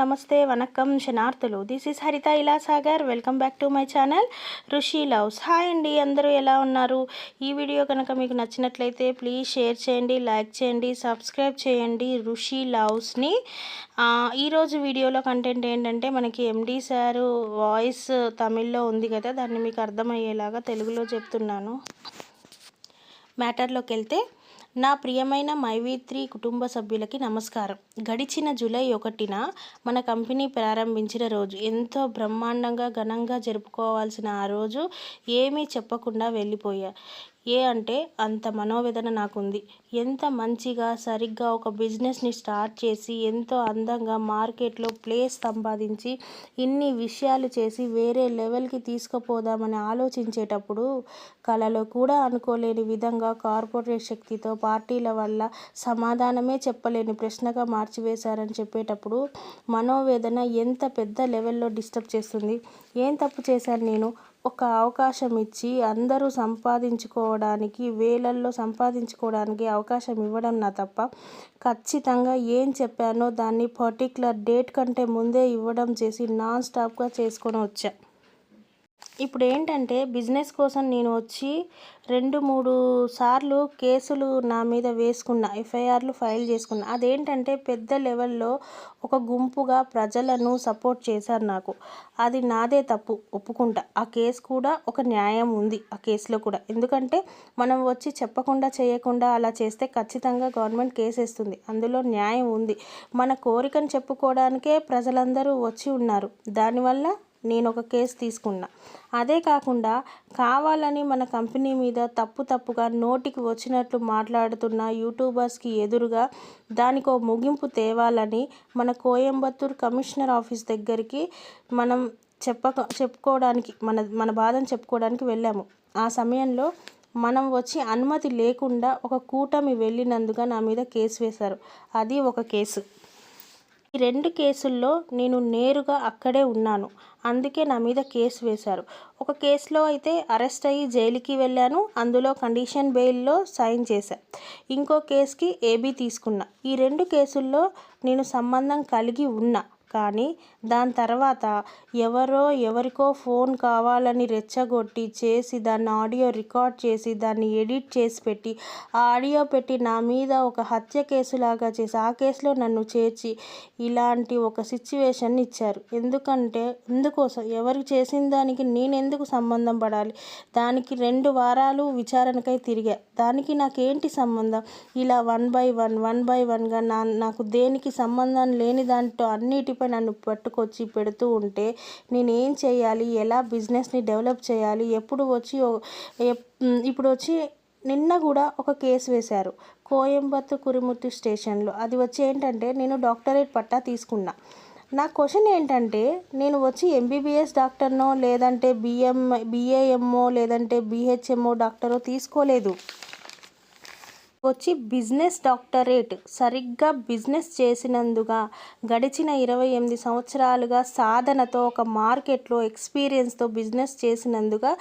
నమస్తే vanakkam శనార్థులు. This is Haritha Ilasagar. Welcome back to my channel Rushi loves. Hi అండి, అందరూ ఎలా ఉన్నారు? ఈ వీడియో కనుక మీకు నచ్చినట్లయితే ప్లీజ్ షేర్ చేయండి, లైక్ చేయండి, సబ్స్క్రైబ్ చేయండి రుషి లవ్స్ని. ఈరోజు వీడియోలో కంటెంట్ ఏంటంటే, మనకి ఎండి సారు వాయిస్ తమిళ్లో ఉంది కదా, దాన్ని మీకు అర్థమయ్యేలాగా తెలుగులో చెప్తున్నాను. మ్యాటర్లోకి వెళ్తే, నా ప్రియమైన మైవి3 కుటుంబ సభ్యులకి నమస్కారం. గడిచిన జూలై 1న మన కంపెనీ ప్రారంభించిన రోజు. ఎంతో బ్రహ్మాండంగా ఘనంగా జరుపుకోవాల్సిన ఆ రోజు ఏమీ చెప్పకుండా వెళ్ళిపోయా. అంటే అంత మనోవేదన నాకుంది. ఎంత మంచిగా సరిగ్గా ఒక బిజినెస్ని స్టార్ట్ చేసి, ఎంతో అందంగా మార్కెట్లో ప్లేస్ సంపాదించి, ఇన్ని విషయాలు చేసి వేరే లెవెల్కి తీసుకుపోదామని ఆలోచించేటప్పుడు, కలలో కూడా అనుకోలేని విధంగా కార్పొరేట్ శక్తితో పార్టీల వల్ల సమాధానమే చెప్పలేని ప్రశ్నగా మార్చివేశారని చెప్పేటప్పుడు మనోవేదన ఎంత పెద్ద లెవెల్లో డిస్టర్బ్ చేస్తుంది. ఏం తప్పు చేశాను నేను? ఒక అవకాశం ఇచ్చి అందరూ సంపాదించుకోవడానికి, వేలల్లో సంపాదించుకోవడానికి అవకాశం ఇవ్వడం నా తప్ప? ఖచ్చితంగా ఏం చెప్పానో దాన్ని పర్టికులర్ డేట్ కంటే ముందే ఇవ్వడం చేసి నాన్ స్టాప్గా చేసుకొని వచ్చా. ఇప్పుడు ఏంటంటే, బిజినెస్ కోసం నేను వచ్చి 2-3 సార్లు కేసులు నా మీద వేసుకున్నా, ఎఫ్ఐఆర్లు ఫైల్ చేసుకున్నా. అదేంటంటే, పెద్ద లెవెల్లో ఒక గుంపుగా ప్రజలను సపోర్ట్ చేశారు నాకు. అది నాదే తప్పు, ఒప్పుకుంటా. ఆ కేసు కూడా ఒక న్యాయం ఉంది ఆ కేసులో కూడా. ఎందుకంటే, మనం వచ్చి చెప్పకుండా చేయకుండా అలా చేస్తే ఖచ్చితంగా గవర్నమెంట్ కేసు వేస్తుంది. అందులో న్యాయం ఉంది. మన కోరికను చెప్పుకోవడానికే ప్రజలందరూ వచ్చి ఉన్నారు. దానివల్ల నేను ఒక కేసు తీసుకున్నా. అదే కాకుండా కావాలని మన కంపెనీ మీద తప్పుగా నోటికి వచ్చినట్లు మాట్లాడుతున్న యూట్యూబర్స్కి ఎదురుగా దానికో ముగింపు తేవాలని మన కోయంబత్తూర్ కమిషనర్ ఆఫీస్ దగ్గరికి మనం చెప్పుకోవడానికి మన బాధను చెప్పుకోవడానికి వెళ్ళాము. ఆ సమయంలో మనం వచ్చి అనుమతి లేకుండా ఒక కూటమి వెళ్ళినందుగా నా మీద కేసు వేశారు. అది ఒక కేసు. ఈ 2 కేసుల్లో నేను నేరుగా అక్కడే ఉన్నాను. అందుకే నా మీద కేసు వేశారు. ఒక కేసులో అయితే అరెస్ట్ అయ్యి జైలుకి వెళ్ళాను. అందులో కండిషన్ బెయిల్లో సైన్ చేశా. ఇంకో కేసుకి ఏబీ తీసుకున్నా. ఈ 2 కేసుల్లో నేను సంబంధం కలిగి ఉన్నా. కానీ దాని తర్వాత ఎవరికో ఫోన్ కావాలని రెచ్చగొట్టి చేసి, దాన్ని ఆడియో రికార్డ్ చేసి, దాన్ని ఎడిట్ చేసి పెట్టి, ఆ ఆడియో పెట్టి నా మీద ఒక హత్య కేసులాగా చేసి, ఆ కేసులో నన్ను చేర్చి ఇలాంటి ఒక సిచ్యువేషన్ ఇచ్చారు. ఎందుకోసం? ఎవరు చేసిన దానికి నేనెందుకు సంబంధం పడాలి? దానికి 2 వారాలు విచారణకై తిరిగా. దానికి నాకేంటి సంబంధం? ఇలా 1 by 1గా నాకు దేనికి సంబంధం లేని దాంట్లో అన్నిటిపై నన్ను పట్టుకొచ్చి పెడుతూ ఉంటే నేనేం చేయాలి? ఎలా బిజినెస్ని డెవలప్ చేయాలి? ఇప్పుడు వచ్చి నిన్న కూడా ఒక కేసు వేశారు కోయంబత్తూర్ కురిముత్తి స్టేషన్లో. అది వచ్చి ఏంటంటే, నేను డాక్టరేట్ పట్టా తీసుకున్నా. నా క్వశ్చన్ ఏంటంటే, నేను వచ్చి ఎంబీబీఎస్ డాక్టర్నో, లేదంటే బిఏఎంఓ, లేదంటే బిహెచ్ఎంఓ డాక్టరో తీసుకోలేదు. వచ్చి బిజినెస్ డాక్టరేట్. సరిగ్గా బిజినెస్ చేసినందుగా, గడిచిన 28 సంవత్సరాలుగా సాధనతో, ఒక మార్కెట్లో ఎక్స్పీరియన్స్తో బిజినెస్ చేసినందుగా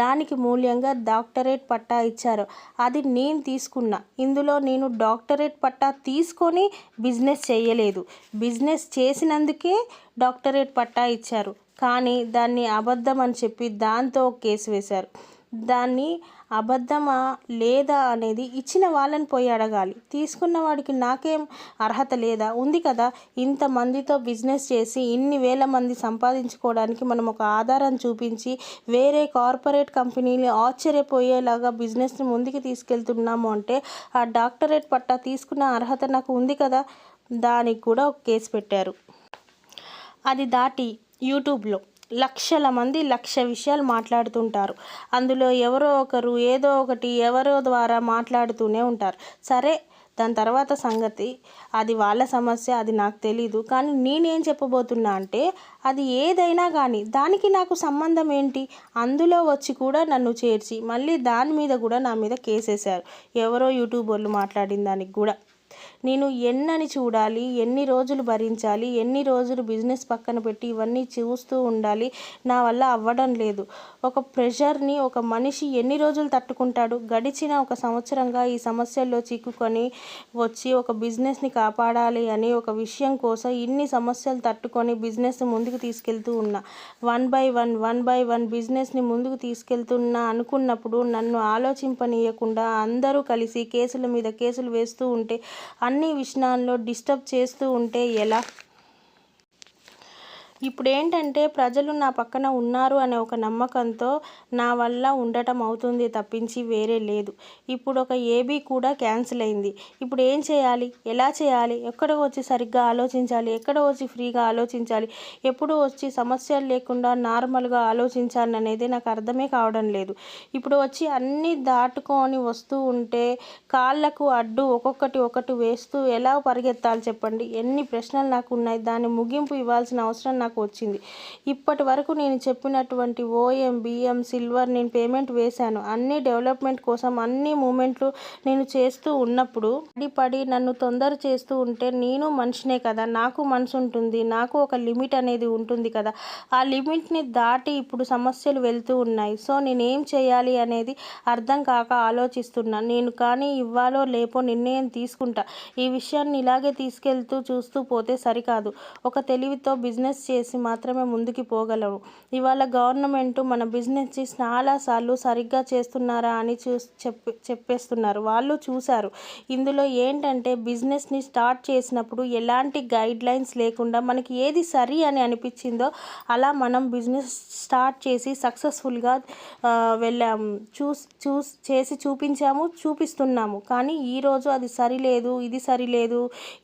దానికి మూల్యంగా డాక్టరేట్ పట్టా ఇచ్చారు. అది నేను తీసుకున్నా. ఇందులో నేను డాక్టరేట్ పట్టా తీసుకొని బిజినెస్ చేయలేదు. బిజినెస్ చేసినందుకే డాక్టరేట్ పట్టా ఇచ్చారు. కానీ దాన్ని అబద్ధం అని చెప్పి దాంతో కేసు వేశారు. దాన్ని అబద్ధమా లేదా అనేది ఇచ్చిన వాళ్ళని పోయి అడగాలి. తీసుకున్న వాడికి నాకేం అర్హత లేదా? ఉంది కదా. ఇంతమందితో బిజినెస్ చేసి ఇన్ని వేల మంది సంపాదించుకోవడానికి మనం ఒక ఆధారం చూపించి వేరే కార్పొరేట్ కంపెనీని ఆశ్చర్యపోయేలాగా బిజినెస్ని ముందుకు తీసుకెళ్తున్నాము అంటే ఆ డాక్టరేట్ పట్టా తీసుకున్న అర్హత నాకు ఉంది కదా. దానికి కూడా ఒక కేసు పెట్టారు. అది దాటి యూట్యూబ్లో లక్షల మంది లక్ష విషయాలు మాట్లాడుతుంటారు. అందులో ఎవరో ఒకరు ఏదో ఒకటి ఎవరో ద్వారా మాట్లాడుతూనే ఉంటారు. సరే, దాని తర్వాత సంగతి అది వాళ్ళ సమస్య, అది నాకు తెలీదు. కానీ నేనేం చెప్పబోతున్నా అంటే, అది ఏదైనా కానీ దానికి నాకు సంబంధం ఏంటి? అందులో వచ్చి కూడా నన్ను చేర్చి మళ్ళీ దాని మీద కూడా నా మీద కేసేశారు. ఎవరో యూట్యూబర్లు మాట్లాడిన దానికి కూడా. నేను ఎన్నని చూడాలి, ఎన్ని రోజులు భరించాలి, ఎన్ని రోజులు బిజినెస్ పక్కన పెట్టి ఇవన్నీ చూస్తూ ఉండాలి. నా వల్ల అవ్వడం లేదు. ఒక ప్రెషర్ని ఒక మనిషి ఎన్ని రోజులు తట్టుకుంటాడు? గడిచిన ఒక సంవత్సరంగా ఈ సమస్యల్లో చిక్కుకొని వచ్చి ఒక బిజినెస్ని కాపాడాలి అని ఒక విషయం కోసం ఇన్ని సమస్యలు తట్టుకొని బిజినెస్ ముందుకు తీసుకెళ్తూ ఉన్నా. వన్ బై వన్ బిజినెస్ని ముందుకు తీసుకెళ్తున్నా అనుకున్నప్పుడు నన్ను ఆలోచింపనీయకుండా అందరూ కలిసి కేసుల మీద కేసులు వేస్తూ ఉంటే, అన్ని విషయాల్లో డిస్టర్బ్ చేస్తూ ఉంటే ఎలా? ఇప్పుడేంటంటే ప్రజలు నా పక్కన ఉన్నారు అనే ఒక నమ్మకంతో నా వల్ల ఉండటం అవుతుంది తప్పించి వేరే లేదు. ఇప్పుడు ఒక ఏబీ కూడా క్యాన్సిల్ అయింది. ఇప్పుడు ఏం చేయాలి? ఎలా చేయాలి? ఎక్కడ వచ్చి సరిగ్గా ఆలోచించాలి? ఎక్కడ వచ్చి ఫ్రీగా ఆలోచించాలి? ఎప్పుడు వచ్చి సమస్యలు లేకుండా నార్మల్గా ఆలోచించాలి అనేది నాకు అర్థమే కావడం లేదు. ఇప్పుడు వచ్చి అన్నీ దాటుకొని వస్తూ ఉంటే కాళ్ళకు అడ్డు ఒక్కొక్కటి వేస్తూ ఎలా పరిగెత్తాలి చెప్పండి? ఎన్ని ప్రశ్నలు నాకు ఉన్నాయి. దాని ముగింపు ఇవ్వాల్సిన అవసరం నాకు వచ్చింది. ఇప్పటి వరకు నేను చెప్పినటువంటి ఓఎం, బిఎం, సిల్వర్ నేను పేమెంట్ వేశాను. అన్ని డెవలప్మెంట్ కోసం అన్ని మూమెంట్లు నేను చేస్తూ ఉన్నప్పుడు పడి నన్ను తొందర చేస్తూ ఉంటే నేను మనిషినే కదా, నాకు మనసు ఉంటుంది, నాకు ఒక లిమిట్ అనేది ఉంటుంది కదా. ఆ లిమిట్ని దాటి ఇప్పుడు సమస్యలు వెళ్తూ ఉన్నాయి. సో నేనేం చేయాలి అనేది అర్థం కాక ఆలోచిస్తున్నా. నేను కానీ ఇవ్వాలో లేపో నిర్ణయం తీసుకుంటా. ఈ విషయాన్ని ఇలాగే తీసుకెళ్తూ చూస్తూ పోతే సరికాదు. ఒక తెలివితో బిజినెస్ చేసి మాత్రమే ముందుకు పోగలము. ఇవాళ గవర్నమెంట్ మన బిజినెస్ని చాలాసార్లు సరిగ్గా చేస్తున్నారా అని చెప్పేస్తున్నారు. వాళ్ళు చూశారు. ఇందులో ఏంటంటే బిజినెస్ని స్టార్ట్ చేసినప్పుడు ఎలాంటి గైడ్ లైన్స్ లేకుండా మనకి ఏది సరి అని అనిపించిందో అలా మనం బిజినెస్ స్టార్ట్ చేసి సక్సెస్ఫుల్గా వెళ్ళాము. చేసి చూపించాము, చూపిస్తున్నాము. కానీ ఈరోజు అది సరిలేదు, ఇది సరిలేదు,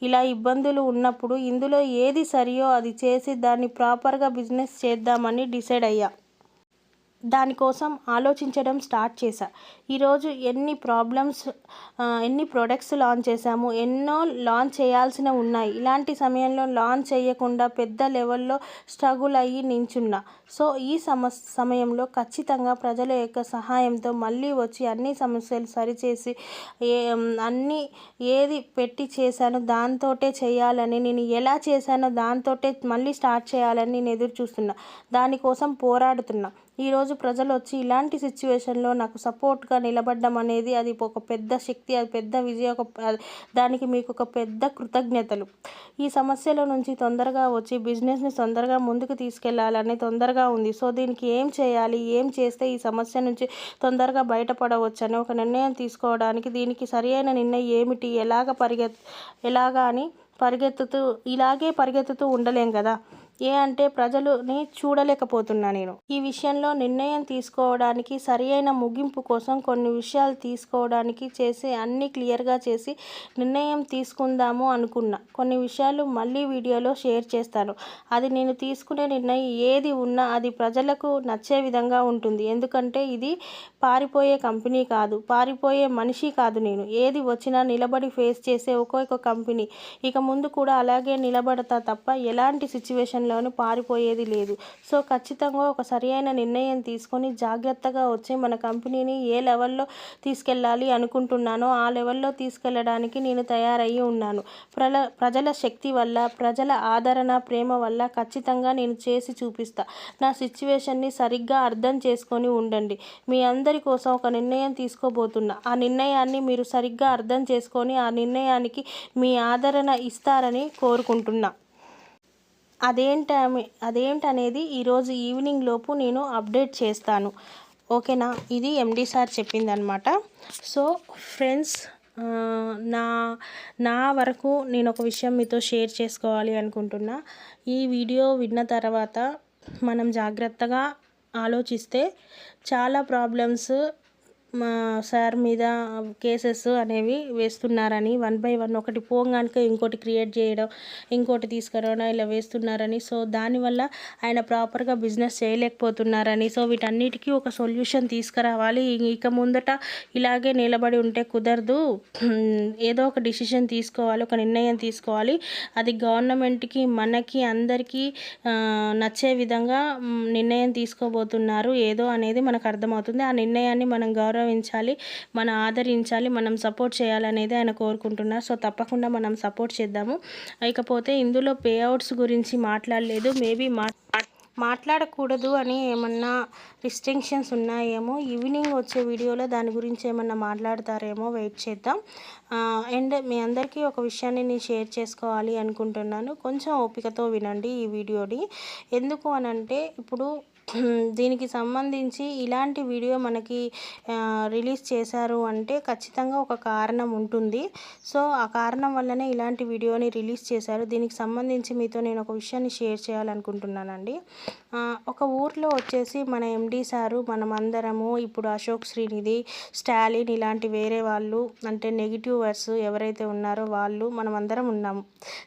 ఇలా ఇబ్బందులు ఉన్నప్పుడు ఇందులో ఏది సరియో అది చేసి దాన్ని ప్రాపర్గా బిజినెస్ చేద్దామని డిసైడ్ అయ్యా. దానికోసం ఆలోచించడం స్టార్ట్ చేశా. ఈరోజు ఎన్ని ప్రొడక్ట్స్ లాంచ్ చేశాము, ఎన్నో లాంచ్ చేయాల్సిన ఉన్నాయి. ఇలాంటి సమయంలో లాంచ్ చేయకుండా పెద్ద లెవెల్లో స్ట్రగుల్ అయ్యి నించున్నా. సో ఈ సమయంలో ఖచ్చితంగా ప్రజల యొక్క సహాయంతో మళ్ళీ వచ్చి అన్ని సమస్యలు సరిచేసి అన్నీ ఏది పెట్టి చేశానో దాంతోటే చేయాలని, నేను ఎలా చేశానో దాంతోటే మళ్ళీ స్టార్ట్ చేయాలని నేను ఎదురు చూస్తున్నా. దానికోసం పోరాడుతున్నా. ఈరోజు ప్రజలు వచ్చి ఇలాంటి సిచ్యువేషన్లో నాకు సపోర్ట్గా నిలబడ్డం అనేది అది ఒక పెద్ద శక్తి, అది పెద్ద విజయం. దానికి మీకు ఒక పెద్ద కృతజ్ఞతలు. ఈ సమస్యల నుంచి తొందరగా వచ్చి బిజినెస్ని తొందరగా ముందుకు తీసుకెళ్లాలని తొందరగా ఉంది. సో దీనికి ఏం చేయాలి, ఏం చేస్తే ఈ సమస్య నుంచి తొందరగా బయటపడవచ్చు అని ఒక నిర్ణయం తీసుకోవడానికి దీనికి సరియైన నిర్ణయం ఏమిటి, ఇలాగే పరిగెత్తుతూ ఉండలేం కదా. అంటే ప్రజలని చూడలేకపోతున్నా నేను. ఈ విషయంలో నిర్ణయం తీసుకోవడానికి సరియైన ముగింపు కోసం కొన్ని విషయాలు తీసుకోవడానికి చేసి అన్నీ క్లియర్గా చేసి నిర్ణయం తీసుకుందాము అనుకున్నా. కొన్ని విషయాలు మళ్ళీ వీడియోలో షేర్ చేస్తాను. అది నేను తీసుకునే నిర్ణయం ఏది ఉన్నా అది ప్రజలకు నచ్చే విధంగా ఉంటుంది. ఎందుకంటే ఇది పారిపోయే కంపెనీ కాదు, పారిపోయే మనిషి కాదు. నేను ఏది వచ్చినా నిలబడి ఫేస్ చేసే ఒక్కొక్క కంపెనీ. ఇక ముందు కూడా అలాగే నిలబడతా తప్ప ఎలాంటి సిచ్యువేషన్లోనూ పారిపోయేది లేదు. సో ఖచ్చితంగా ఒక సరియైన నిర్ణయం తీసుకొని జాగ్రత్తగా వచ్చి మన కంపెనీని ఏ లెవెల్లో తీసుకెళ్ళాలి అనుకుంటున్నానో ఆ లెవెల్లో తీసుకెళ్ళడానికి నేను తయారయ్యి ఉన్నాను. ప్రజల శక్తి వల్ల, ప్రజల ఆదరణ, ప్రేమ వల్ల ఖచ్చితంగా నేను చేసి చూపిస్తా. నా సిచ్యువేషన్ని సరిగ్గా అర్థం చేసుకొని ఉండండి. మీ అందరి కోసం ఒక నిర్ణయం తీసుకోబోతున్నా. ఆ నిర్ణయాన్ని మీరు సరిగ్గా అర్థం చేసుకొని ఆ నిర్ణయానికి మీ ఆదరణ ఇస్తారని కోరుకుంటున్నా. అదేంటనేది ఈరోజు ఈవినింగ్ లోపు నేను అప్డేట్ చేస్తాను. ఓకేనా? ఇది ఎండి సార్ చెప్పిందనమాట. సో ఫ్రెండ్స్, నా వరకు నేను ఒక విషయం మీతో షేర్ చేసుకోవాలి అనుకుంటున్నా. ఈ వీడియో విన్న తర్వాత మనం జాగ్రత్తగా ఆలోచిస్తే చాలా ప్రాబ్లమ్స్ మా సార్ మీద కేసెస్ అనేవి వేస్తున్నారని, వన్ బై వన్ ఒకటి పోగానే ఇంకోటి క్రియేట్ చేయడం, ఇంకోటి తీసుకురావడం ఇలా వేస్తున్నారని. సో దానివల్ల ఆయన ప్రాపర్గా బిజినెస్ చేయలేకపోతున్నారని. సో వీటన్నిటికీ ఒక సొల్యూషన్ తీసుకురావాలి. ఇక ముందట ఇలాగే నిలబడి ఉంటే కుదరదు. ఏదో ఒక డిసిషన్ తీసుకోవాలి, ఒక నిర్ణయం తీసుకోవాలి. అది గవర్నమెంట్కి, మనకి, అందరికీ నచ్చే విధంగా నిర్ణయం తీసుకోబోతున్నారు ఏదో అనేది మనకు అర్థమవుతుంది. ఆ నిర్ణయాన్ని మనం గౌరవించాలి, మనం ఆదరించాలి, మనం సపోర్ట్ చేయాలనేది ఆయన కోరుకుంటున్నారు. సో తప్పకుండా మనం సపోర్ట్ చేద్దాము. ఇకపోతే ఇందులో పే అవుట్స్ గురించి మాట్లాడలేదు. మేబీ మాట్లాడకూడదు అని ఏమన్నా రిస్ట్రిక్షన్స్ ఉన్నాయేమో. ఈవినింగ్ వచ్చే వీడియోలో దాని గురించి ఏమన్నా మాట్లాడతారేమో, వెయిట్ చేద్దాం. అండ్ మీ అందరికీ ఒక విషయాన్ని నేను షేర్ చేసుకోవాలి అనుకుంటున్నాను. కొంచెం ఓపికతో వినండి ఈ వీడియోని. ఎందుకు అనంటే ఇప్పుడు దీనికి సంబంధించి ఇలాంటి వీడియో మనకి రిలీజ్ చేశారు అంటే ఖచ్చితంగా ఒక కారణం ఉంటుంది. సో ఆ కారణం వల్లనే ఇలాంటి వీడియోని రిలీజ్ చేశారు. దీనికి సంబంధించి మీతో నేను ఒక విషయాన్ని షేర్ చేయాలనుకుంటున్నానండి. ఒక ఊర్లో వచ్చేసి మన ఎండి సారు, మనం అందరము ఇప్పుడు అశోక్ శ్రీనిధి, స్టాలిన్ ఇలాంటి వేరే వాళ్ళు అంటే నెగిటివర్స్ ఎవరైతే ఉన్నారో వాళ్ళు మనం అందరం ఉన్నాము.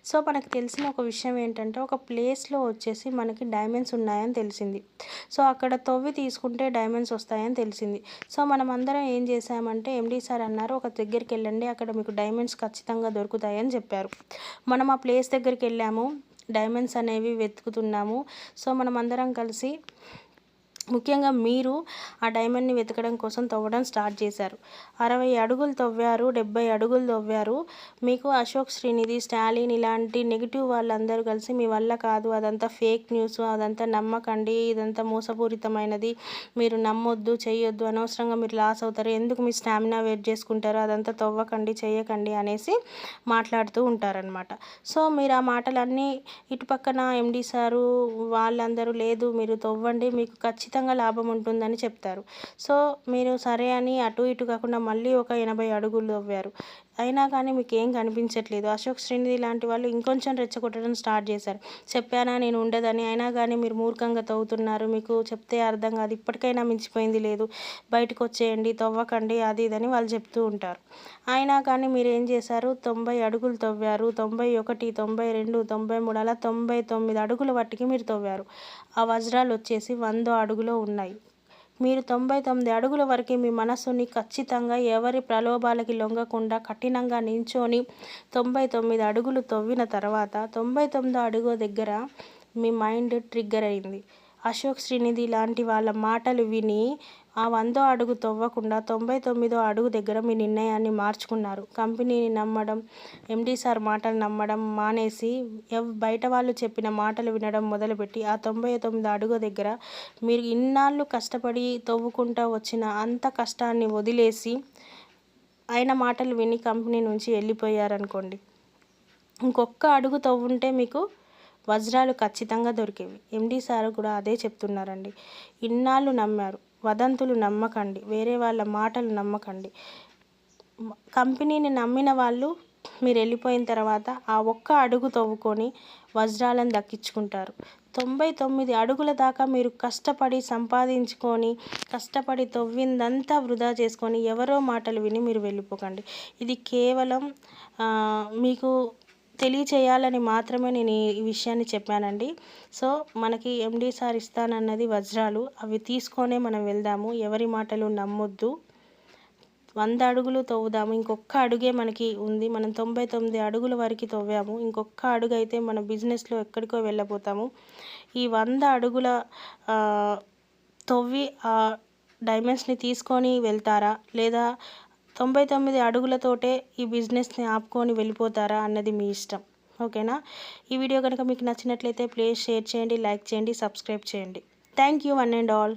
సో మనకు తెలిసిన ఒక విషయం ఏంటంటే ఒక ప్లేస్లో వచ్చేసి మనకి డైమండ్స్ ఉన్నాయని తెలిసింది. సో అక్కడ తవ్వి తీసుకుంటే డైమండ్స్ వస్తాయని తెలిసింది. సో మనం అందరం ఏం చేసామంటే ఎండి సార్ అన్నారు ఒక దగ్గరికి వెళ్ళండి, అక్కడ మీకు డైమండ్స్ ఖచ్చితంగా దొరుకుతాయని చెప్పారు. మనం ఆ ప్లేస్ దగ్గరికి వెళ్ళాము, డైమండ్స్ అనేవి వెతుకుతున్నాము. సో మనం అందరం కలిసి ముఖ్యంగా మీరు ఆ డైమండ్ని వెతకడం కోసం తవ్వడం స్టార్ట్ చేశారు. 60 అడుగులు తవ్వారు, 70 అడుగులు తవ్వారు. మీకు అశోక్ శ్రీనిధి, స్టాలిన్ ఇలాంటి నెగిటివ్ వాళ్ళందరూ కలిసి మీ వల్ల కాదు, అదంతా ఫేక్ న్యూస్, అదంతా నమ్మకండి, ఇదంతా మోసపూరితమైనది, మీరు నమ్మొద్దు, చెయ్యొద్దు, అనవసరంగా మీరు లాస్ అవుతారు, ఎందుకు మీ స్టామినా వేస్ట్ చేసుకుంటారు, అదంతా తవ్వకండి, చెయ్యకండి అనేసి మాట్లాడుతూ ఉంటారనమాట. సో మీరు ఆ మాటలన్నీ ఇటుపక్కన ఎండి సారు వాళ్ళందరూ లేదు మీరు తవ్వండి, మీకు ఖచ్చితంగా లాభం ఉంటుందని చెప్తారు. సో మీరు సరే అని అటు ఇటు కాకుండా మళ్ళీ ఒక 80 అడుగులు తవ్వారు. అయినా కానీ మీకు ఏం కనిపించట్లేదు. అశోక్ శ్రీనిధి లాంటి వాళ్ళు ఇంకొంచెం రెచ్చగొట్టడం స్టార్ట్ చేశారు. చెప్పానా నేను ఉండదని, అయినా కానీ మీరు మూర్ఖంగా తవ్వుతున్నారు, మీకు చెప్తే అర్థం కాదు, ఇప్పటికైనా మించిపోయింది లేదు, బయటకు వచ్చేయండి, తవ్వకండి, అది ఇదని వాళ్ళు చెప్తూ ఉంటారు. అయినా కానీ మీరు ఏం చేశారు, 90 అడుగులు తవ్వారు, 91, 92, 93 అలా 99 అడుగుల వట్టికి మీరు తవ్వారు. ఆ వజ్రాలు వచ్చేసి 100 అడుగులో ఉన్నాయి. మీరు 99 అడుగుల వరకు మీ మనసుని ఖచ్చితంగా ఎవరి ప్రలోభాలకి లొంగకుండా కఠినంగా నించొని 99 అడుగులు తవ్విన తర్వాత 99 అడుగు దగ్గర మీ మైండ్ ట్రిగ్గర్ అయింది. అశోక్ శ్రీనిధి లాంటి వాళ్ళ మాటలు విని ఆ 100 అడుగు తవ్వకుండా 99 అడుగు దగ్గర మీ నిర్ణయాన్ని మార్చుకున్నారు. కంపెనీని నమ్మడం, ఎండి సార్ మాటలు నమ్మడం మానేసి బయట వాళ్ళు చెప్పిన మాటలు వినడం మొదలుపెట్టి ఆ 99 అడుగు దగ్గర మీరు ఇన్నాళ్ళు కష్టపడి తవ్వుకుంటూ వచ్చిన అంత కష్టాన్ని వదిలేసి ఆయన మాటలు విని కంపెనీ నుంచి వెళ్ళిపోయారనుకోండి, ఇంకొక అడుగు తవ్వుంటే మీకు వజ్రాలు ఖచ్చితంగా దొరికేవి. ఎండి సార్ కూడా అదే చెప్తున్నారండి. ఇన్నాళ్ళు నమ్మారు, వదంతులు నమ్మకండి, వేరే వాళ్ళ మాటలు నమ్మకండి. కంపెనీని నమ్మిన వాళ్ళు మీరు వెళ్ళిపోయిన తర్వాత ఆ ఒక్క అడుగు తవ్వుకొని వజ్రాలను దక్కించుకుంటారు. 99 అడుగుల దాకా మీరు కష్టపడి సంపాదించుకొని కష్టపడి తవ్విందంతా వృధా చేసుకొని ఎవరో మాటలు విని మీరు వెళ్ళిపోకండి. ఇది కేవలం మీకు తెలియచేయాలని మాత్రమే నేను ఈ విషయాన్ని చెప్పానండి. సో మనకి ఎండి సార్ ఇస్తానన్నది వజ్రాలు, అవి తీసుకొనే మనం వెళ్దాము, ఎవరి మాటలు నమ్మొద్దు. 100 అడుగులు తవ్వుదాము, ఇంకొక అడుగే మనకి ఉంది, మనం 99 అడుగుల వరకు తవ్వాము, ఇంకొక అడుగు అయితే మన బిజినెస్లో ఎక్కడికో వెళ్ళబోతాము. ఈ 100 అడుగుల తవ్వి ఆ డైమండ్స్ని తీసుకొని వెళ్తారా, లేదా 99 అడుగులతోటే ఈ బిజినెస్ని ఆపుకొని వెళ్ళిపోతారా అన్నది మీ ఇష్టం. ఓకేనా? ఈ వీడియో కనుక మీకు నచ్చినట్లయితే ప్లీజ్ షేర్ చేయండి, లైక్ చేయండి, సబ్స్క్రైబ్ చేయండి. Thank you one and all.